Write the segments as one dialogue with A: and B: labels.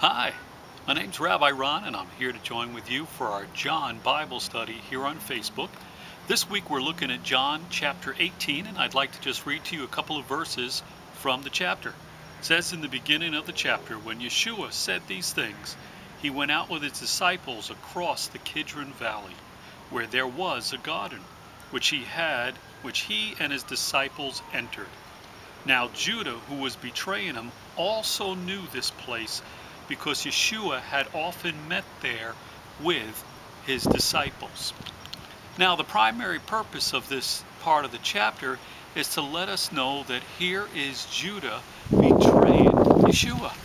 A: Hi, my name's Rabbi Ron, and I'm here to join with you for our John Bible study here on Facebook. This week we're looking at John chapter 18, and I'd like to just read to you a couple of verses from the chapter. It says in the beginning of the chapter, when Yeshua said these things, he went out with his disciples across the Kidron Valley, where there was a garden, which he and his disciples entered. Now Judah, who was betraying him, also knew this place, because Yeshua had often met there with his disciples. Now the primary purpose of this part of the chapter is to let us know that here is Judah betraying Yeshua.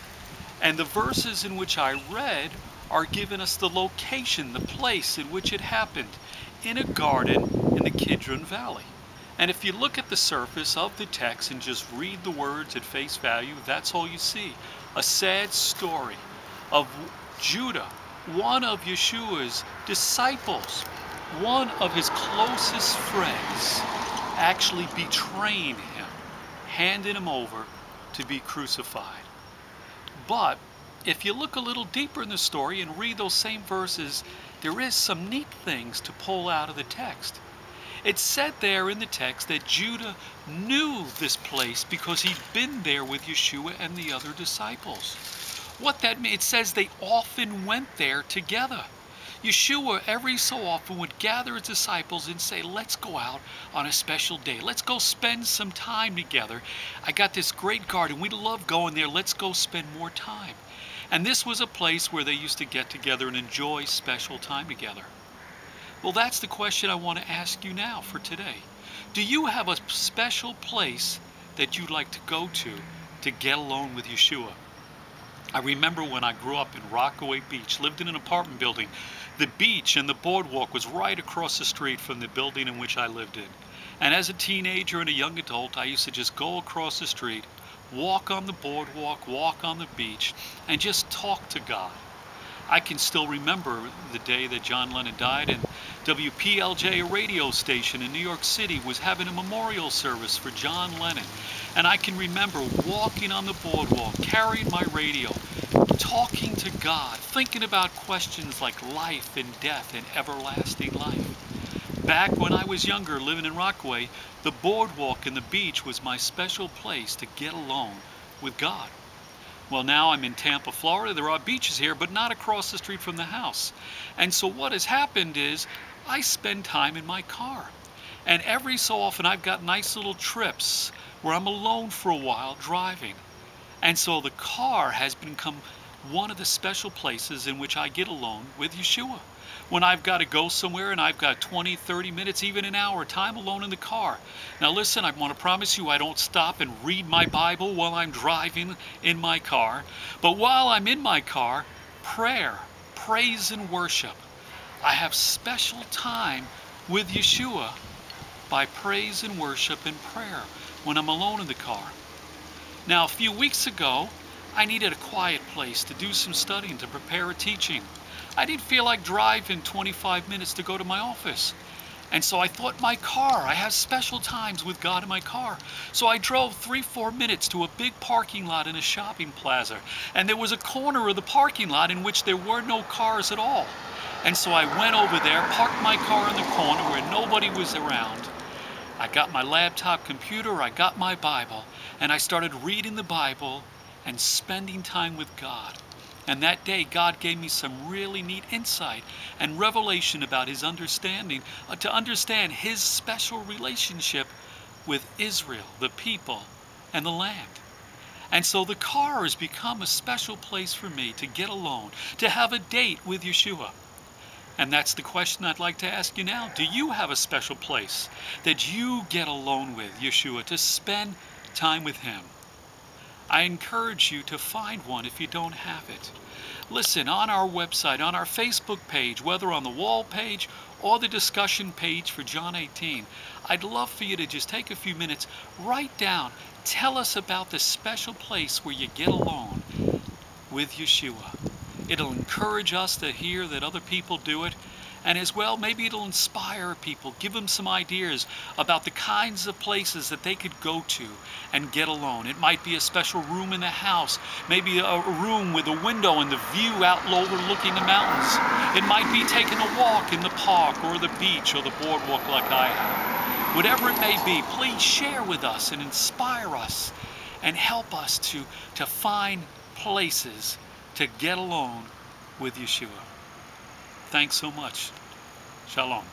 A: And the verses in which I read are giving us the location, the place in which it happened, in a garden in the Kidron Valley. And if you look at the surface of the text and just read the words at face value, that's all you see. A sad story of Judah, one of Yeshua's disciples, one of his closest friends, actually betraying him, handing him over to be crucified. But if you look a little deeper in the story and read those same verses, there is some neat things to pull out of the text. It said there in the text that Judah knew this place because he'd been there with Yeshua and the other disciples. What that means, it says they often went there together. Yeshua every so often would gather his disciples and say, let's go out on a special day. Let's go spend some time together. I got this great garden. We love going there. Let's go spend more time. And this was a place where they used to get together and enjoy special time together. Well, that's the question I want to ask you now for today. Do you have a special place that you'd like to go to get alone with Yeshua? I remember when I grew up in Rockaway Beach, lived in an apartment building. The beach and the boardwalk was right across the street from the building in which I lived in. And as a teenager and a young adult, I used to just go across the street, walk on the boardwalk, walk on the beach, and just talk to God. I can still remember the day that John Lennon died, and WPLJ, a radio station in New York City, was having a memorial service for John Lennon. And I can remember walking on the boardwalk, carrying my radio, talking to God, thinking about questions like life and death and everlasting life. Back when I was younger, living in Rockaway, the boardwalk and the beach was my special place to get alone with God. Well, now I'm in Tampa, Florida. There are beaches here, but not across the street from the house. And so what has happened is I spend time in my car. And every so often I've got nice little trips where I'm alone for a while driving. And so the car has become one of the special places in which I get alone with Yeshua. When I've got to go somewhere and I've got 20, 30 minutes, even an hour, time alone in the car. Now listen, I want to promise you I don't stop and read my Bible while I'm driving in my car. But while I'm in my car, prayer, praise and worship. I have special time with Yeshua by praise and worship and prayer when I'm alone in the car. Now a few weeks ago, I needed a quiet place to do some studying, to prepare a teaching. I didn't feel like driving 25 minutes to go to my office. And so I thought my car, I have special times with God in my car. So I drove 3-4 minutes to a big parking lot in a shopping plaza. And there was a corner of the parking lot in which there were no cars at all. And so I went over there, parked my car in the corner where nobody was around. I got my laptop computer, I got my Bible, and I started reading the Bible and spending time with God. And that day, God gave me some really neat insight and revelation about His understanding, to understand His special relationship with Israel, the people, and the land. And so the car has become a special place for me to get alone, to have a date with Yeshua. And that's the question I'd like to ask you now. Do you have a special place that you get alone with Yeshua, to spend time with Him? I encourage you to find one if you don't have it. Listen, on our website, on our Facebook page, whether on the wall page or the discussion page for John 18, I'd love for you to just take a few minutes, write down, tell us about the special place where you get alone with Yeshua. It'll encourage us to hear that other people do it, And as well, maybe it'll inspire people, give them some ideas about the kinds of places that they could go to and get alone. It might be a special room in the house, maybe a room with a window and the view out overlooking the mountains. It might be taking a walk in the park or the beach or the boardwalk like I have. Whatever it may be, please share with us and inspire us and help us to find places to get alone with Yeshua. Thanks so much. Shalom.